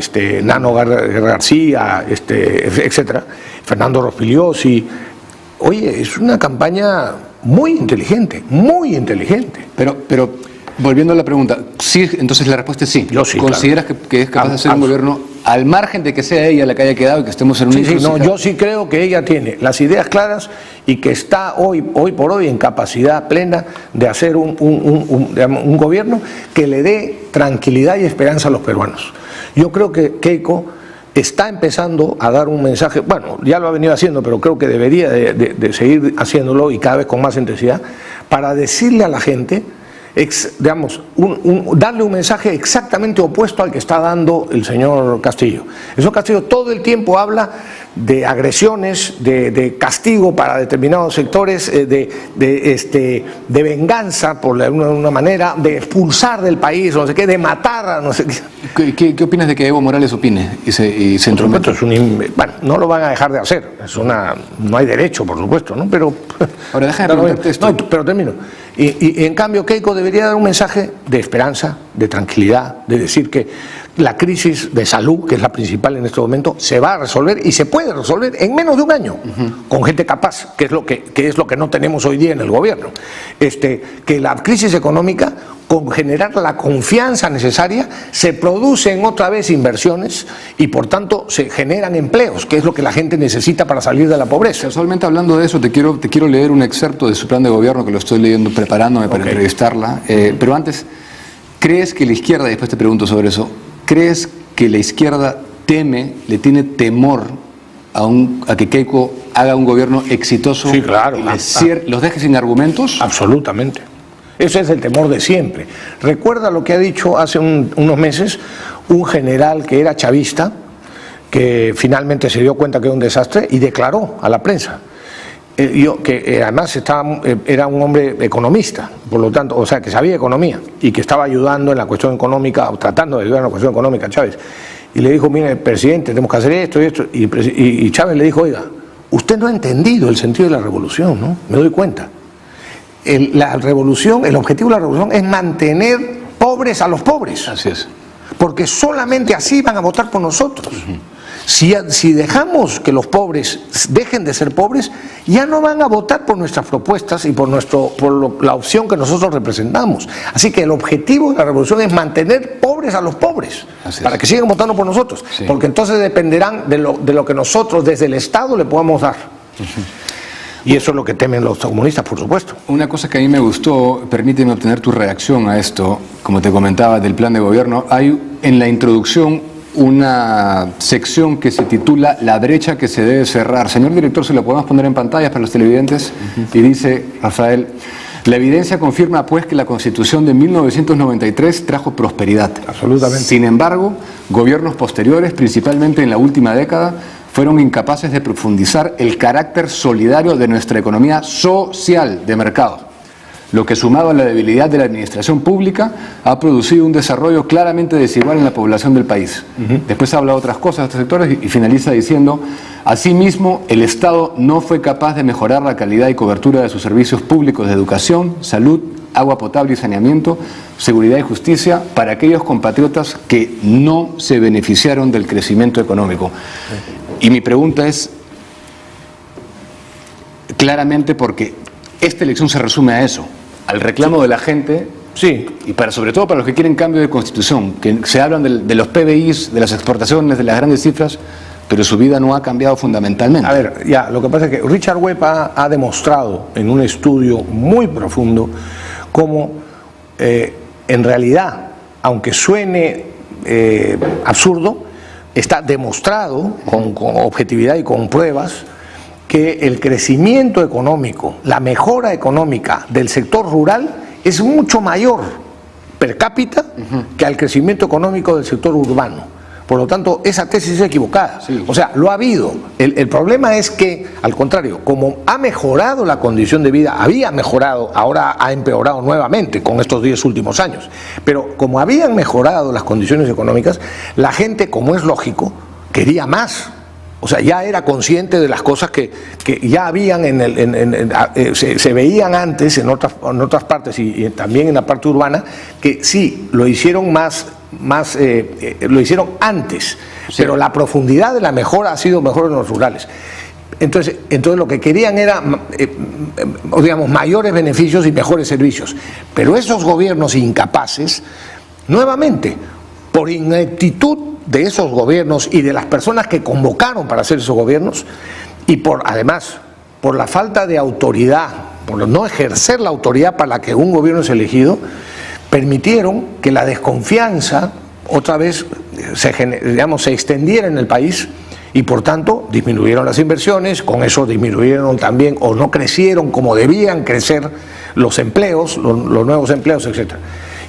C: Nano García, etcétera, Fernando Rospigliosi. Oye, es una campaña muy inteligente, muy inteligente.
B: Pero volviendo a la pregunta, sí, entonces la respuesta es sí.
C: Yo sí,
B: ¿Consideras
C: claro.
B: que es capaz de hacer un gobierno al margen de que sea ella la que haya quedado y que estemos en un...
C: Sí, no, yo sí creo que ella tiene las ideas claras y que está hoy por hoy en capacidad plena de hacer un gobierno que le dé tranquilidad y esperanza a los peruanos. Yo creo que Keiko está empezando a dar un mensaje, bueno, ya lo ha venido haciendo, pero creo que debería de seguir haciéndolo y cada vez con más intensidad, para decirle a la gente, darle un mensaje exactamente opuesto al que está dando el señor Castillo. El señor Castillo todo el tiempo habla de agresiones, de castigo para determinados sectores, de venganza por una manera, de expulsar del país, no sé qué, de matar a no sé qué.
B: ¿Qué opinas de que Evo Morales opine y se entrometa?
C: Bueno, no lo van a dejar de hacer, no hay derecho, por supuesto, ¿no? Pero
B: ahora déjame preguntarte esto.
C: No, pero termino. Y en cambio Keiko debería dar un mensaje de esperanza, de tranquilidad, de decir que la crisis de salud, que es la principal en este momento, se va a resolver y se puede resolver en menos de un año, con gente capaz, que es lo que no tenemos hoy día en el gobierno. Que la crisis económica, con generar la confianza necesaria, se producen otra vez inversiones y por tanto se generan empleos, que es lo que la gente necesita para salir de la pobreza.
B: Casualmente hablando de eso, te quiero leer un excerpto de su plan de gobierno, que lo estoy leyendo, preparándome para entrevistarla, pero antes, ¿crees que la izquierda, y después te pregunto sobre eso, ¿crees que la izquierda le tiene temor a que Keiko haga un gobierno exitoso?
C: Sí, claro.
B: ¿Los deje sin argumentos?
C: Absolutamente. Ese es el temor de siempre. Recuerda lo que ha dicho hace unos meses un general que era chavista, que finalmente se dio cuenta que era un desastre y declaró a la prensa. Que además era un hombre economista, por lo tanto, o sea, que sabía economía y que estaba ayudando en la cuestión económica, o tratando de ayudar en la cuestión económica a Chávez. Y le dijo, mire, presidente, tenemos que hacer esto y esto. Y Chávez le dijo, oiga, usted no ha entendido el sentido de la revolución, ¿no? Me doy cuenta. La revolución, el objetivo de la revolución es mantener pobres a los pobres.
B: Así es.
C: Porque solamente así van a votar por nosotros. Si dejamos que los pobres dejen de ser pobres, ya no van a votar por nuestras propuestas y por la opción que nosotros representamos. Así que el objetivo de la revolución es mantener pobres a los pobres, para que sigan votando por nosotros, porque entonces dependerán de lo que nosotros desde el Estado le podamos dar. Y eso es lo que temen los comunistas, por supuesto.
B: Una cosa que a mí me gustó, permíteme obtener tu reacción a esto, como te comentaba, del plan de gobierno. Hay en la introducción una sección que se titula La brecha que se debe cerrar. Señor director, ¿se lo podemos poner en pantalla para los televidentes? Y dice, Rafael, la evidencia confirma pues que la Constitución de 1993 trajo prosperidad.
C: Absolutamente.
B: Sin embargo, gobiernos posteriores, principalmente en la última década, fueron incapaces de profundizar el carácter solidario de nuestra economía social de mercado, lo que sumado a la debilidad de la administración pública ha producido un desarrollo claramente desigual en la población del país. Después habla de otras cosas de estos sectores y finaliza diciendo, asimismo, el Estado no fue capaz de mejorar la calidad y cobertura de sus servicios públicos de educación, salud, agua potable y saneamiento, seguridad y justicia para aquellos compatriotas que no se beneficiaron del crecimiento económico. Y mi pregunta es, claramente porque esta elección se resume a eso, al reclamo de la gente, y sobre todo para los que quieren cambio de constitución, que se hablan de los PBIs, de las exportaciones, de las grandes cifras, pero su vida no ha cambiado fundamentalmente.
C: A ver, ya, lo que pasa es que Richard Webb ha demostrado en un estudio muy profundo cómo en realidad, aunque suene absurdo, está demostrado con objetividad y con pruebas que el crecimiento económico, la mejora económica del sector rural es mucho mayor per cápita que al crecimiento económico del sector urbano. Por lo tanto, esa tesis es equivocada. O sea, lo ha habido. El problema es que, al contrario, como ha mejorado la condición de vida, había mejorado, ahora ha empeorado nuevamente con estos 10 últimos años, pero como habían mejorado las condiciones económicas, la gente, como es lógico, quería más. O sea, ya era consciente de las cosas que ya habían se veían antes en otras partes y también en la parte urbana, que sí, lo hicieron lo hicieron antes, pero la profundidad de la mejora ha sido mejor en los rurales. Entonces lo que querían era, digamos, mayores beneficios y mejores servicios. Pero esos gobiernos incapaces, nuevamente, por ineptitud de esos gobiernos y de las personas que convocaron para hacer esos gobiernos, y además, por la falta de autoridad, por no ejercer la autoridad para la que un gobierno es elegido, permitieron que la desconfianza otra vez se extendiera en el país y por tanto disminuyeron las inversiones, con eso disminuyeron también o no crecieron como debían crecer los empleos, los nuevos empleos, etc.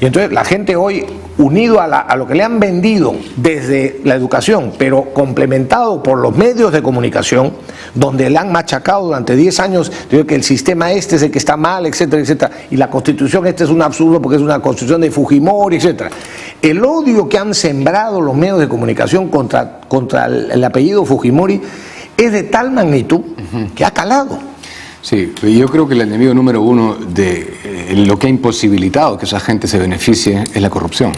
C: Y entonces la gente hoy, unido a lo que le han vendido desde la educación, pero complementado por los medios de comunicación, donde le han machacado durante 10 años, digo que el sistema este es el que está mal, etcétera, etcétera, y la constitución este es un absurdo porque es una constitución de Fujimori, etcétera. El odio que han sembrado los medios de comunicación contra el apellido Fujimori es de tal magnitud que ha calado.
B: Sí, yo creo que el enemigo número uno de lo que ha imposibilitado que esa gente se beneficie es la corrupción.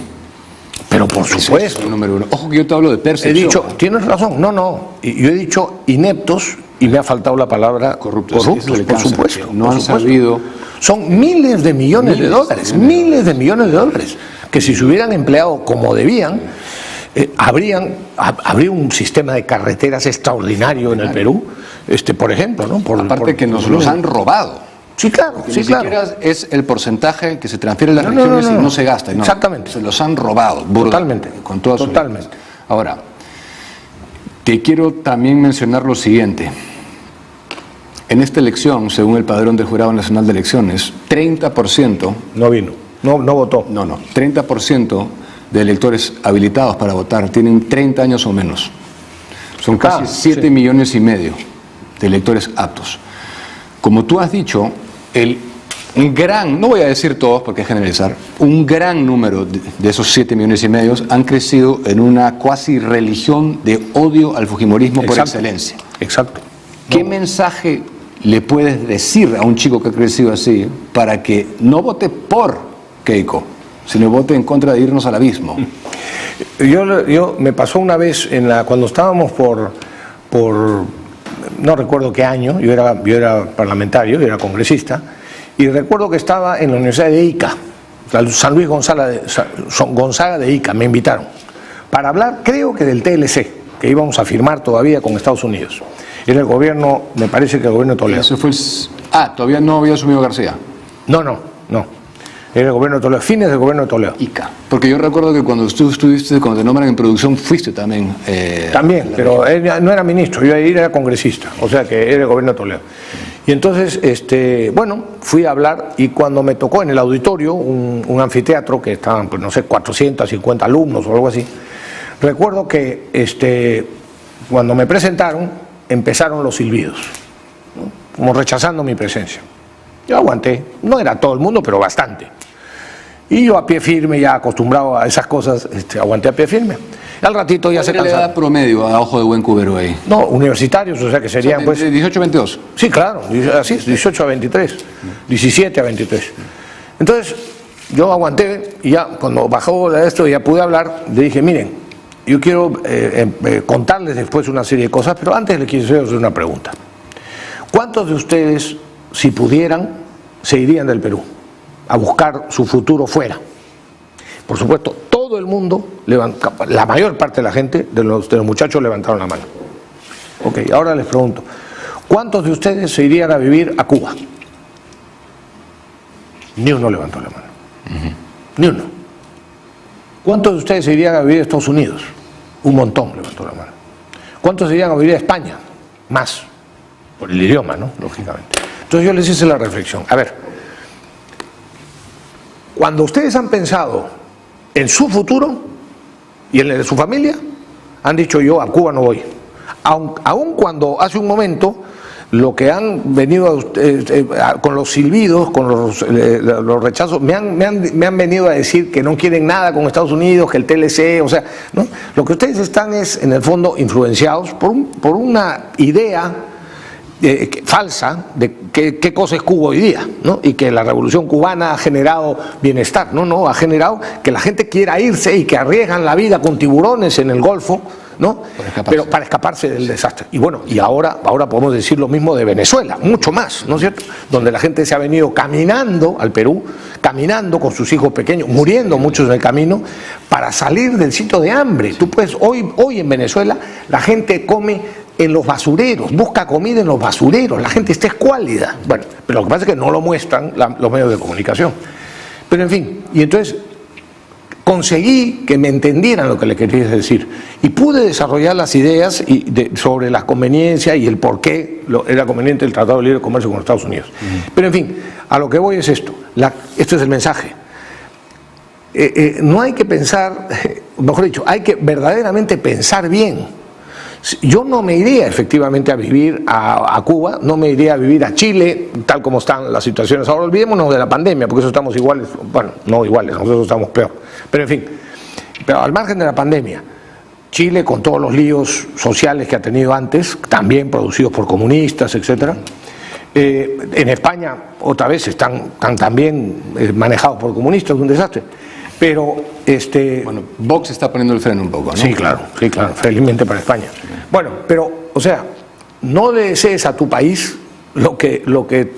C: Pero por supuesto.
B: Es el número uno. Ojo que yo te hablo de percepción.
C: He dicho, tienes razón, no. Yo he dicho ineptos y me ha faltado la palabra corruptos, por supuesto.
B: No han sabido.
C: Son miles de millones de dólares, que si se hubieran empleado como debían, habría un sistema de carreteras extraordinario en el Perú, por ejemplo, ¿no?
B: Aparte que nos los han robado.
C: Sí, claro.
B: Porque ni siquiera es el porcentaje que se transfiere a las regiones y no se gasta. No,
C: exactamente.
B: Se los han robado.
C: Totalmente.
B: Con todas sus
C: totalmente.
B: letras. Ahora, te quiero también mencionar lo siguiente. En esta elección, según el padrón del Jurado Nacional de Elecciones, 30%...
C: No vino, no votó.
B: No, 30% de electores habilitados para votar tienen 30 años o menos. Son casi 7 millones y medio de electores aptos. Como tú has dicho, un gran, no voy a decir todos porque es generalizar, un gran número de esos 7 millones y medio han crecido en una cuasi religión de odio al fujimorismo por excelencia.
C: Exacto.
B: ¿Qué mensaje le puedes decir a un chico que ha crecido así para que no vote por Keiko, sino vote en contra de irnos al abismo?
C: Yo me pasó una vez cuando estábamos por no recuerdo qué año, yo era parlamentario, yo era congresista, y recuerdo que estaba en la Universidad de Ica, San Luis Gonzaga de Ica, me invitaron para hablar, creo que del TLC, que íbamos a firmar todavía con Estados Unidos. Era el gobierno, me parece que el gobierno de Toledo.
B: Eso fue todavía no había asumido García.
C: No. Era el gobierno de Toledo, fines del gobierno de Toledo.
B: Ica. Porque yo recuerdo que cuando tú estuviste, cuando te nombran en producción, fuiste también.
C: También, pero él no era ministro, yo ahí era congresista, o sea que era el gobierno de Toledo. Y entonces, fui a hablar y cuando me tocó en el auditorio, un anfiteatro que estaban, 450 alumnos o algo así, recuerdo que cuando me presentaron, empezaron los silbidos, ¿no? Como rechazando mi presencia. Yo aguanté, no era todo el mundo, pero bastante. Y yo a pie firme, ya acostumbrado a esas cosas, aguanté a pie firme. Al ratito ya se cansaron.
B: ¿Cuál es la edad promedio a ojo de buen cubero ahí?
C: No, universitarios, o sea que serían
B: de 18 a 22.
C: Sí, claro, así, 18 a 23, 17 a 23. Entonces, yo aguanté y ya cuando bajó esto ya pude hablar, le dije, miren, yo quiero contarles después una serie de cosas, pero antes les quiero hacer una pregunta. ¿Cuántos de ustedes, si pudieran, se irían del Perú a buscar su futuro fuera? Por supuesto, todo el mundo, la mayor parte de la gente, de los muchachos levantaron la mano. Ok, ahora les pregunto, ¿cuántos de ustedes se irían a vivir a Cuba? Ni uno levantó la mano. Ni uno. ¿Cuántos de ustedes se irían a vivir a Estados Unidos? Un montón levantó la mano. ¿Cuántos se irían a vivir a España? Más. Por el idioma, ¿no? Lógicamente. Entonces yo les hice la reflexión. A ver, cuando ustedes han pensado en su futuro y en el de su familia, han dicho yo a Cuba no voy. Aun cuando hace un momento lo que han venido con los silbidos, con los rechazos, me han venido a decir que no quieren nada con Estados Unidos, que el TLC, o sea, ¿no? Lo que ustedes están es en el fondo influenciados por una idea falsa de qué cosa es Cuba hoy día, ¿no? Y que la revolución cubana ha generado bienestar. No, ha generado que la gente quiera irse y que arriesgan la vida con tiburones en el Golfo, ¿no? Pero para escaparse del desastre. Y bueno, y ahora podemos decir lo mismo de Venezuela, mucho más, ¿no es cierto? Donde la gente se ha venido caminando al Perú, caminando con sus hijos pequeños, muriendo muchos en el camino, para salir del sitio de hambre. Tú puedes, hoy en Venezuela la gente come en los basureros, busca comida en los basureros, la gente está escuálida. Bueno, pero lo que pasa es que no lo muestran los medios de comunicación. Pero en fin, y entonces conseguí que me entendieran lo que le quería decir y pude desarrollar las ideas sobre las conveniencias y el por qué era conveniente el Tratado de Libre Comercio con los Estados Unidos. Pero en fin, a lo que voy es esto, esto es el mensaje. No hay que pensar, mejor dicho, hay que verdaderamente pensar bien. Yo no me iría efectivamente a vivir a Cuba, no me iría a vivir a Chile, tal como están las situaciones ahora. Olvidémonos de la pandemia, porque eso estamos iguales, bueno, no iguales, nosotros estamos peor. Pero en fin, pero al margen de la pandemia, Chile con todos los líos sociales que ha tenido antes, también producidos por comunistas, etcétera. En España, otra vez, están también manejados por comunistas, un desastre. Pero
B: bueno, Vox está poniendo el freno un poco, ¿no?
C: Sí, claro, felizmente para España. Bueno, pero, o sea, no le desees a tu país lo que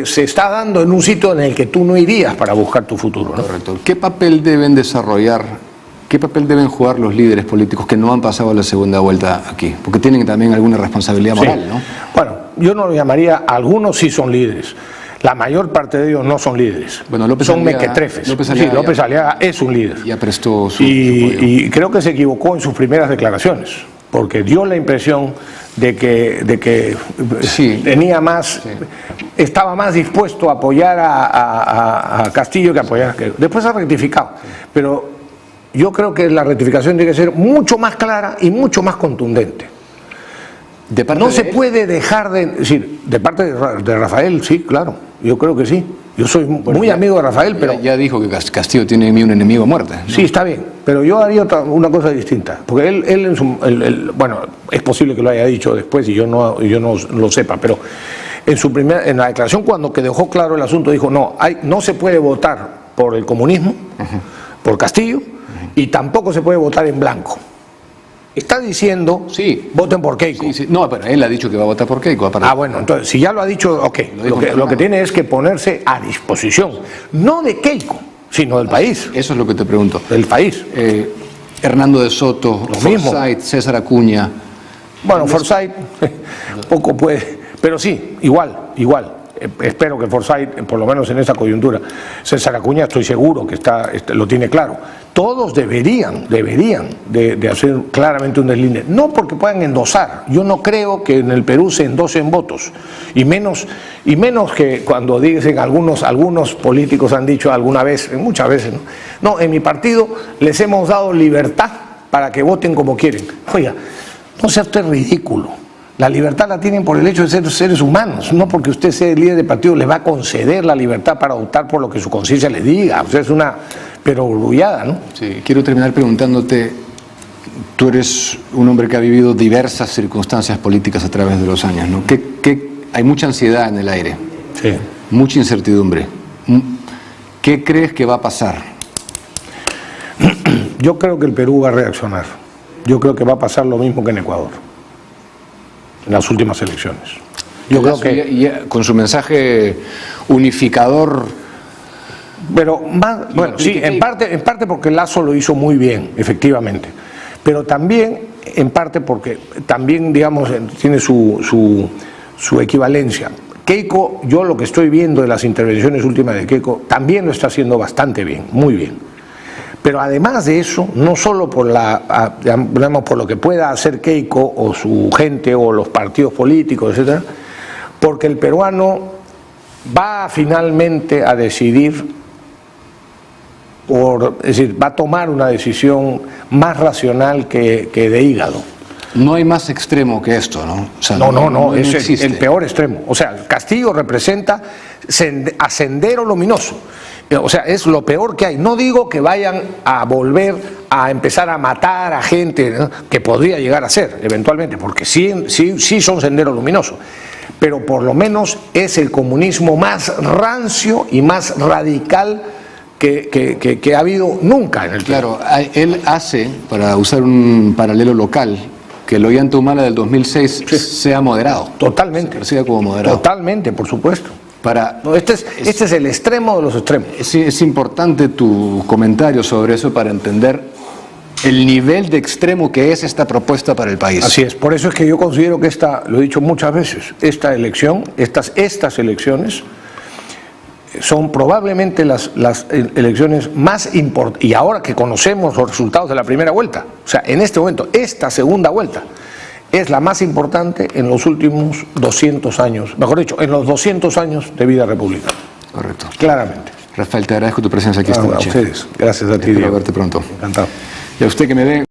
C: se está dando en un sitio en el que tú no irías para buscar tu futuro, ¿no?
B: Correcto. ¿Qué papel deben desarrollar, qué papel deben jugar los líderes políticos que no han pasado la segunda vuelta aquí? Porque tienen también alguna responsabilidad moral, ¿no?
C: Bueno, yo no lo llamaría, algunos sí son líderes. La mayor parte de ellos no son líderes,
B: bueno,
C: son mequetrefes. López Aliaga es un líder.
B: Ya prestó su
C: y creo que se equivocó en sus primeras declaraciones, porque dio la impresión de que tenía más, estaba más dispuesto a apoyar a Castillo que a apoyar a Keiko. Después ha rectificado, pero yo creo que la rectificación tiene que ser mucho más clara y mucho más contundente. No se puede dejar de decir, de parte de Rafael, sí, claro, yo creo que sí. Yo soy muy amigo de Rafael, pero...
B: Ya dijo que Castillo tiene en mí un enemigo a muerte, ¿no?
C: Sí, está bien, pero yo haría una cosa distinta, porque él bueno, es posible que lo haya dicho después y yo no lo sepa, pero en la declaración cuando que dejó claro el asunto dijo, no se puede votar por el comunismo, por Castillo, y tampoco se puede votar en blanco. Está diciendo, voten por Keiko.
B: No, pero él ha dicho que va a votar por Keiko.
C: Bueno, entonces, si ya lo ha dicho, ok. Lo que tiene es que ponerse a disposición, no de Keiko, sino del país.
B: Eso es lo que te pregunto.
C: Del país.
B: Hernando de Soto, Forsyth, César Acuña.
C: Bueno, Forsyth, poco puede, pero sí, igual. Espero que Forsyth, por lo menos en esta coyuntura, César Acuña estoy seguro que lo tiene claro. Todos deberían de hacer claramente un deslinde, no porque puedan endosar. Yo no creo que en el Perú se endosen votos, y menos que cuando dicen algunos políticos han dicho alguna vez, muchas veces, no, en mi partido les hemos dado libertad para que voten como quieren. Oiga, no sea usted ridículo. La libertad la tienen por el hecho de ser seres humanos, no porque usted sea el líder de partido les va a conceder la libertad para optar por lo que su conciencia le diga. O sea, es una perogrullada, ¿no?
B: Sí, quiero terminar preguntándote, tú eres un hombre que ha vivido diversas circunstancias políticas a través de los años, ¿no? Hay mucha ansiedad en el aire, mucha incertidumbre. ¿Qué crees que va a pasar?
C: Yo creo que el Perú va a reaccionar. Yo creo que va a pasar lo mismo que en Ecuador, en las últimas elecciones. Yo creo que
B: con su mensaje unificador,
C: pero más, bueno, sí, en parte porque Lasso lo hizo muy bien, efectivamente, pero también en parte porque también, digamos, tiene su equivalencia. Keiko, yo lo que estoy viendo de las intervenciones últimas de Keiko, también lo está haciendo bastante bien, muy bien. Pero además de eso, no solo por por lo que pueda hacer Keiko o su gente o los partidos políticos, etcétera, porque el peruano va finalmente a decidir, es decir, va a tomar una decisión más racional que de hígado.
B: No hay más extremo que esto, ¿no? O sea,
C: no, es el peor extremo. O sea, Castillo representa a sendero luminoso. O sea, es lo peor que hay. No digo que vayan a volver a empezar a matar a gente, ¿no?, que podría llegar a ser eventualmente, porque sí son sendero luminoso, pero por lo menos es el comunismo más rancio y más radical que ha habido nunca en el
B: Claro, él hace, para usar un paralelo local, que el Ollanta-Humala del 2006 sea moderado.
C: Totalmente.
B: Se percibe como moderado.
C: Totalmente, por supuesto.
B: No,
C: este es el extremo de los extremos.
B: Es importante tu comentario sobre eso para entender el nivel de extremo que es esta propuesta para el país.
C: Así es, por eso es que yo considero que lo he dicho muchas veces, esta elección, estas elecciones son probablemente las elecciones más importantes, y ahora que conocemos los resultados de la primera vuelta, o sea, en este momento, esta segunda vuelta es la más importante en los últimos 200 años, mejor dicho, en los 200 años de vida republicana.
B: Correcto.
C: Claramente.
B: Rafael, te agradezco tu presencia aquí esta noche.
C: A ustedes. Gracias a ti,
B: Espero
C: Diego.
B: verte pronto.
C: Encantado.
B: Y a usted que me ve